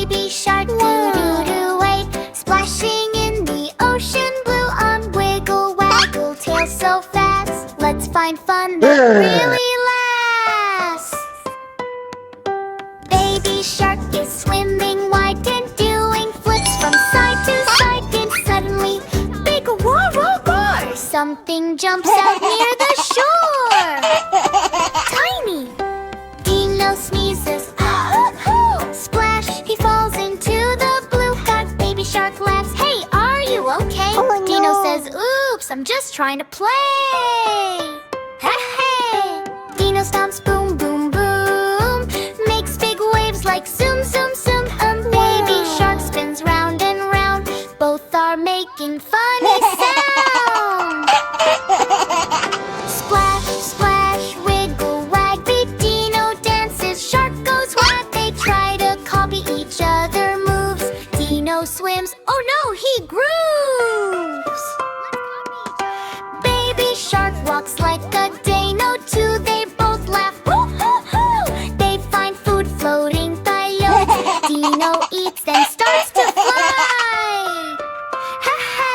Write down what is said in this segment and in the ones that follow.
Baby shark doo-doo-doo wait, splashing in the ocean blue on wiggle waggle tail so fast. Let's find fun that really lasts. Baby shark is swimming wide and doing flips from side to side. Then suddenly, big roar, roar, roar! Something jumps out near the shore. Tiny. Dino sneezes. Splash! He falls into the blue. Got baby shark laughs. Hey, are you okay? Oh, no. Dino says, "Oops, I'm just trying to play." Hey! Dino stomps, boom, boom, boom. Makes big waves like zoom, zoom, zoom. Baby shark spins round and round. Both are making funny sounds. Splash, splash, wiggle, wag. Big Dino dances, shark goes wag. They try to copy each other moves. Dino swims, oh no, he grooves. Baby shark walks like a day, no two, they both laugh. Hoo, hoo, hoo. They find food floating by Dino eats, then starts to fly. Ha ha!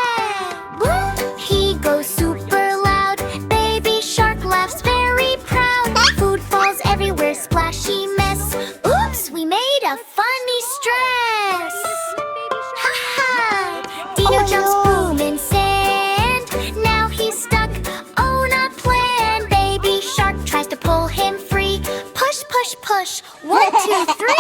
He goes super loud. Baby shark laughs very proud. Food falls everywhere, splashy mess. Oops, we made a funny stress. Ha ha! Dino jumps, boom, in sand. Now he's stuck on a plan. Baby shark tries to pull him free. Push, push, push. 1, 2, 3.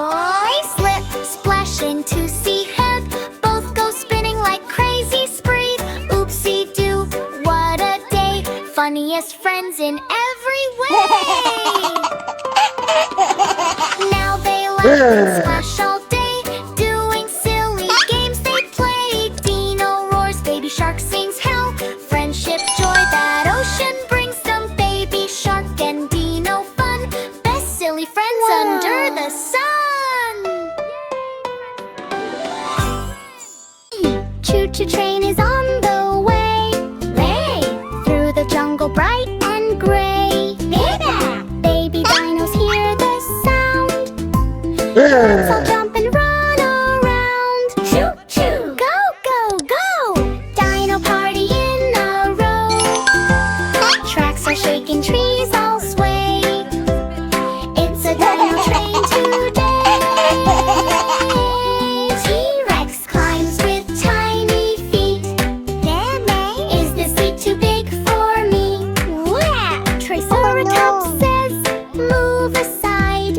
I slip, splash into sea head. Both go spinning like crazy spree. Oopsie doo, what a day. Funniest friends in every way. Now they laugh and splash all day, doing silly games they play. Dino roars, baby shark sings hell. Friendship, joy that ocean brings them. Baby shark and Dino fun. Best silly friends under the sun. Choo-choo train is on the way. Through the jungle bright and gray. Baby dinos hear the sound. Let's all jump and run around. Choo-choo! Go, go, go! Dino party in a row. Tracks are shaking, trees all sway. It's a dino train today. T-Rex climbs with tiny feet. Is the seat too big for me? Triceratops says, move aside.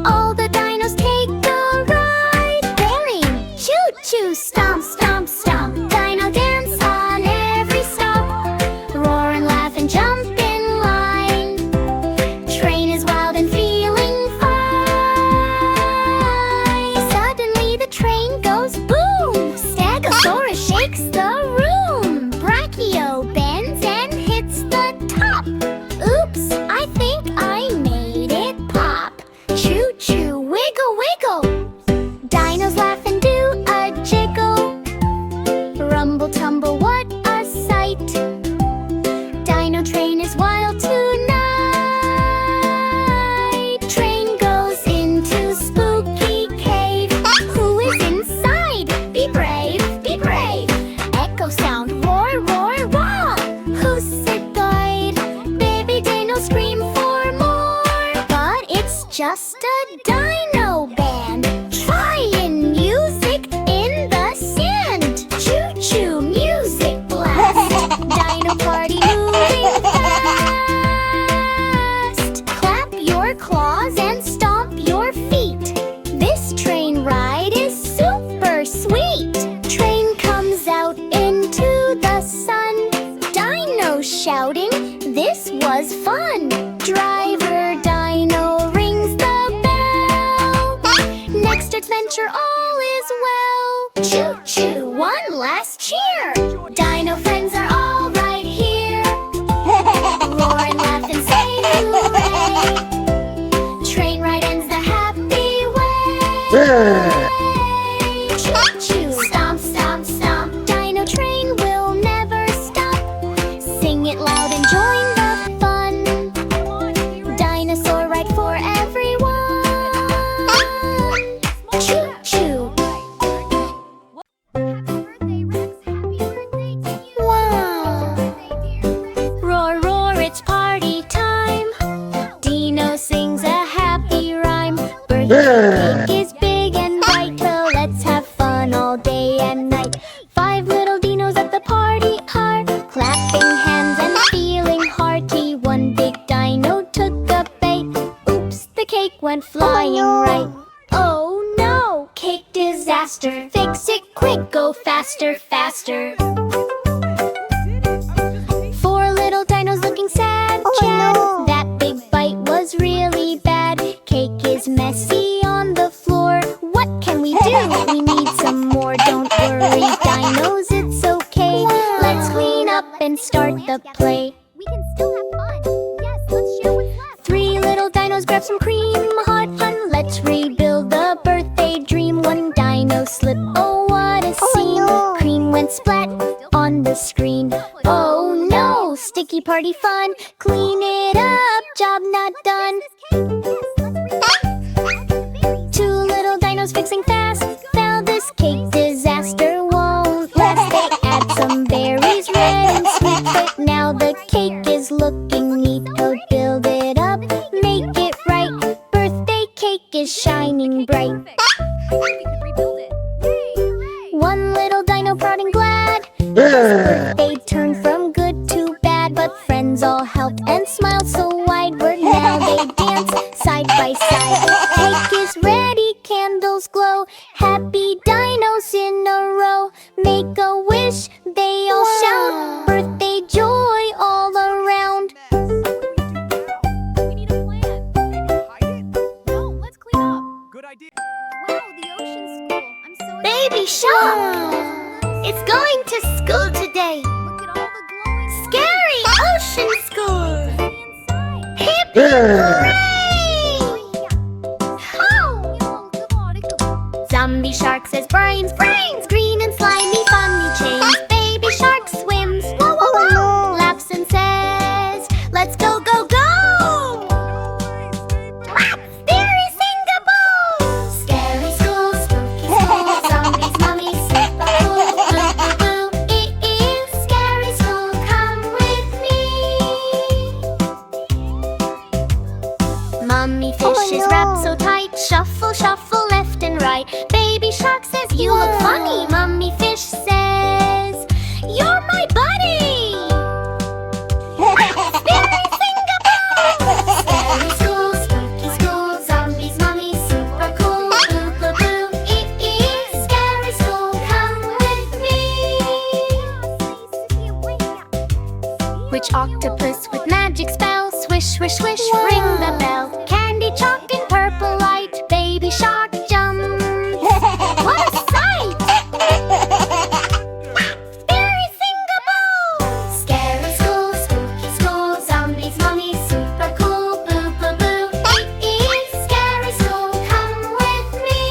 All the dinos take a ride. Bearing, choo-choo, stomp, stomp, stomp. Dino dance on every stop. Roar and laugh and jump in line. Train is wild and feeling fine. Suddenly the train goes boom. Stegosaurus shakes the room. Brachio bends and hits the top. Oops, I think I made it pop. Choo-choo, wiggle, wiggle. Dinos laugh and do a jiggle. Rumble, tumble, what a sight. Dino train is wild tonight. Train goes into spooky cave. Who is inside? Be brave, be brave. Echo sound, roar, roar, roar. Who's it guide? Baby Dino scream for more. But it's just a dino band. Trying music in the sand. Choo-choo, music blast. Dino party moving fast. Clap your claws and stomp your feet. This train ride is super sweet. Train comes out into the sun. Dino shouting, this was fun. Driver Dino rings the bell. Next adventure all is well. Choo-choo, one last cheer. Dino friends are all right here. Roar and laugh and say hooray. Train ride ends the happy way. Choo-choo, stomp, stomp, stomp. Dino train will never stop. Sing it loud and join the fun. Dinosaur ride for everyone. cake went flying right. Oh no, cake disaster. Fix it quick, go faster, faster. Four little dinos looking sad, Chad. That big bite was really bad. Cake is messy on the floor. What can we do? We need some more. Don't worry, dinos, it's okay. Let's clean up and start the play. We can still have fun. Yes, let's share what's left. Three little dinos grab some cream. Hot fun, let's rebuild the birthday dream. One dino slip, oh what a scene. Cream went splat on the screen. Oh no, sticky party fun. Clean it up, job not done. Two little dinos fixing fast. Now this cake disaster won't last. They add some berries, red and sweet, but now the cake is looking neat. Oh, build it up, make it right. Birthday cake is shining bright. One little dino proud and glad. Birthday turned from good to bad, but friends all helped and smiled so wide. Now they dance side by side. Cake is ready, candles glow. Happy dinos in a row. Make a wish, they all shout. Birthday joy all around. We need a plan. Hide it? No, let's clean up. Good idea. Wow, the ocean school. I'm so excited. Baby Shark! It's going to school today. Look at all the glowing Scary ocean school. Hippie hooray! Zombie shark says brains, brains. Green and slimy, funny chains. Baby shark swims, whoa, whoa, whoa. Laughs and says, let's go, go, go. Scary Singapore. Scary school, spooky school. Zombies, mummies, super cool. Boo, boo, boo. It is scary school. Come with me. Mummy fish is wrapped so tight. Shuffle, shuffle, left and right. Baby shark says, you look funny. Mummy fish says, you're my buddy. Scary Singapore. Scary school, spooky school. Zombies, mummies, super cool. Boo, boo, boo. It is scary school. Come with me. Which octopus with magic spell? Swish, swish, swish, ring the bell. Candy, chalk, and purple light. Baby shark jumps. What a sight! Scary Singapore. Scary school, spooky school. Zombies, mummies, super cool. Boo, boo, boo. It is scary school. Come with me.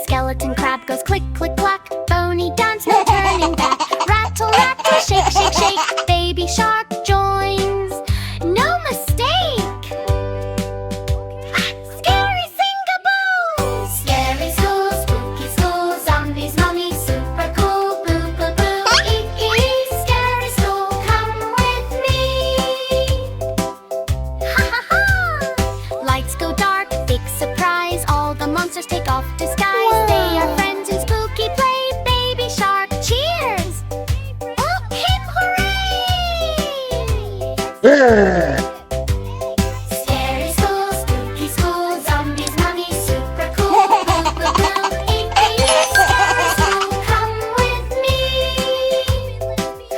Skeleton crab goes click, click, clack. Bony dance, no turning back. Rattle, rattle, shake, shake, shake. Baby shark joins. No mistake. Scary Singapore. Scary school, spooky school. Zombies, mummies, super cool. Boo, boo, boo. It is scary school. Come with me. Ha ha ha. Lights go dark, big surprise. All the monsters take off disguise. They are friends in spooky play. Baby shark cheers. Oh, hip hooray! Scary school, spooky school. Zombies, mummies, super cool. Boo, boo, boo. It is scary school. Come with me.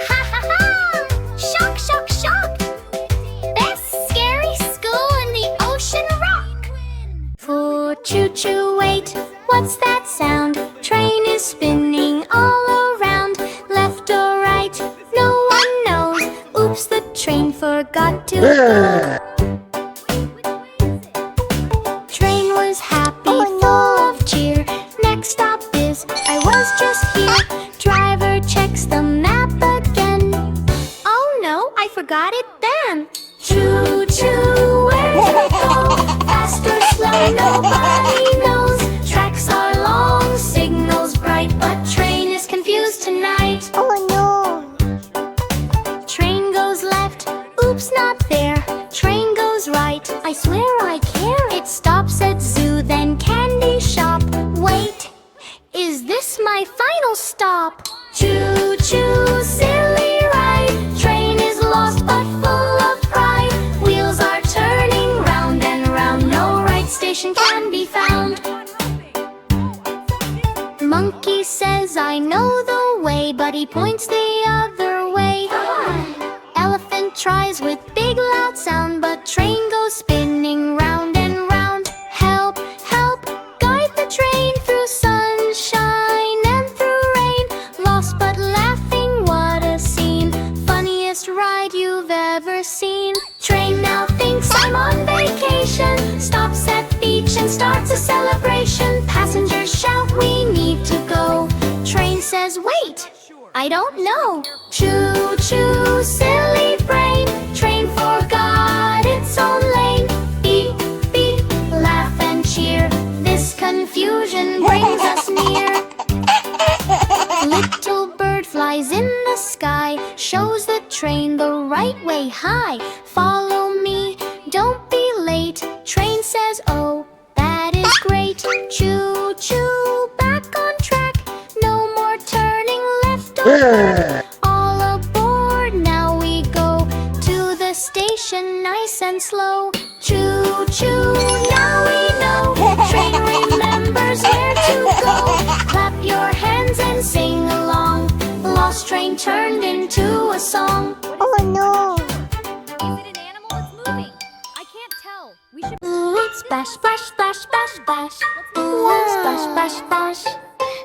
Ha ha ha! Shock, shock, shock! Best scary school in the ocean rock. For choo choo, wait. What's that sound? Train is spinning all around. Left or right? No one knows. Oops, the train forgot to go. Train was happy, full of cheer. Next stop is, I was just here. Driver checks the map again. Oh no, I forgot it then. Choo choo, where to go? Fast or slow, nobody knows. Tracks are long, signals bright, but train is confused tonight. Oh no. Train goes left, oops, not there. Train goes right, I swear I care. It stops at zoo, then candy shop. Wait, is this my final stop? Choo choo, silly ride. Train is lost but full of pride. Everybody points the other way. Elephant tries with big loud sound, but train goes spinning round and round. Help, help, guide the train through sunshine and through rain. Lost but laughing, what a scene. Funniest ride you've ever seen. Train now thinks I'm on vacation, stops at beach and starts a celebration. Passengers shout, we need to go. Train says, wait, I don't know. Choo choo, silly brain. Train forgot its own lane. Beep beep, laugh and cheer. This confusion brings us near. Little bird flies in the sky, shows the train the right way high. Follow me, don't be late. Train says, oh, that is great. Choo choo, back on track. No more turning left or right. All aboard, now we go to the station nice and slow. Choo choo, now we know. Train remembers where to go. Clap your hands and sing along. Lost train turned into a song. Oh no! Is it an animal that's moving? I can't tell. We should. Splash, splash, splash, splash, splash. Splash, splash, splash.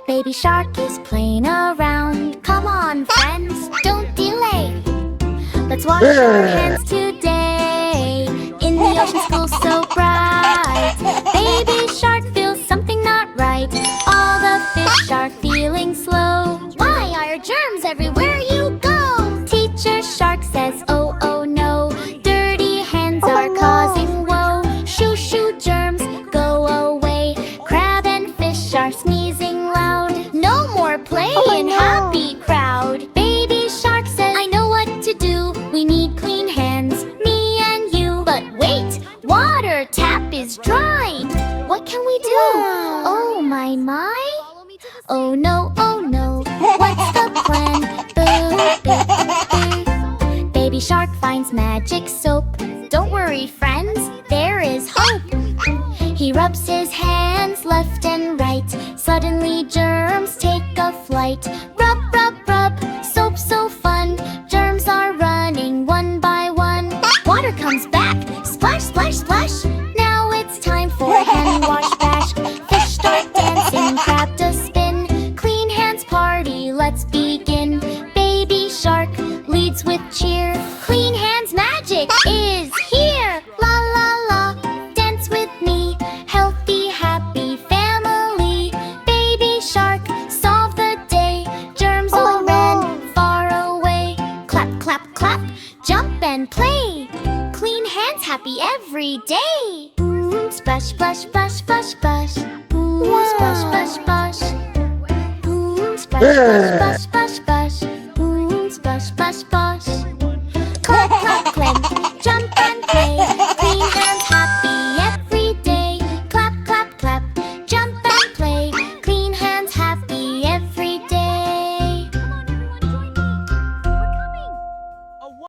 Baby shark is playing around. Come on, friends, don't delay. Let's wash our hands today. In the ocean school so bright. Baby shark feels something not right. All the fish are feeling slow. Why are germs everywhere you go? Teacher shark says, oh, oh no. Dirty hands are causing woe. Shoo, shoo, germs, go away. Crab and fish are sneezing loud. No more playing, happy crowd. Baby shark says, I know what to do. We need clean hands, me and you. But wait, water tap is dry. What can we do? Oh my, my. Oh no, what's the plan? Boo, boo, boo. Baby shark finds magic soap. Don't worry, friends, there is hope. He rubs his hands left and right. Suddenly germs take a flight. Rub, rub, rub, soap so fun. Germs are running one by one. Water comes back, splash, splash, splash. Now it's time for hand wash bash. Fish start dancing, crab to spin. Clean hands party, let's begin. Baby shark leads with cheer. Clean hands magic is here. La la la, dance with me. Healthy, happy family. Baby shark, solve the day. Germs all ran far away. Clap, clap, clap, jump and play. Clean hands, happy every day. Splash, splash, splash, splash, splash. Splash, splash, splash. Splash, splash, splash, splash, splash. Splash, splash, splash. Clap, clap, clap.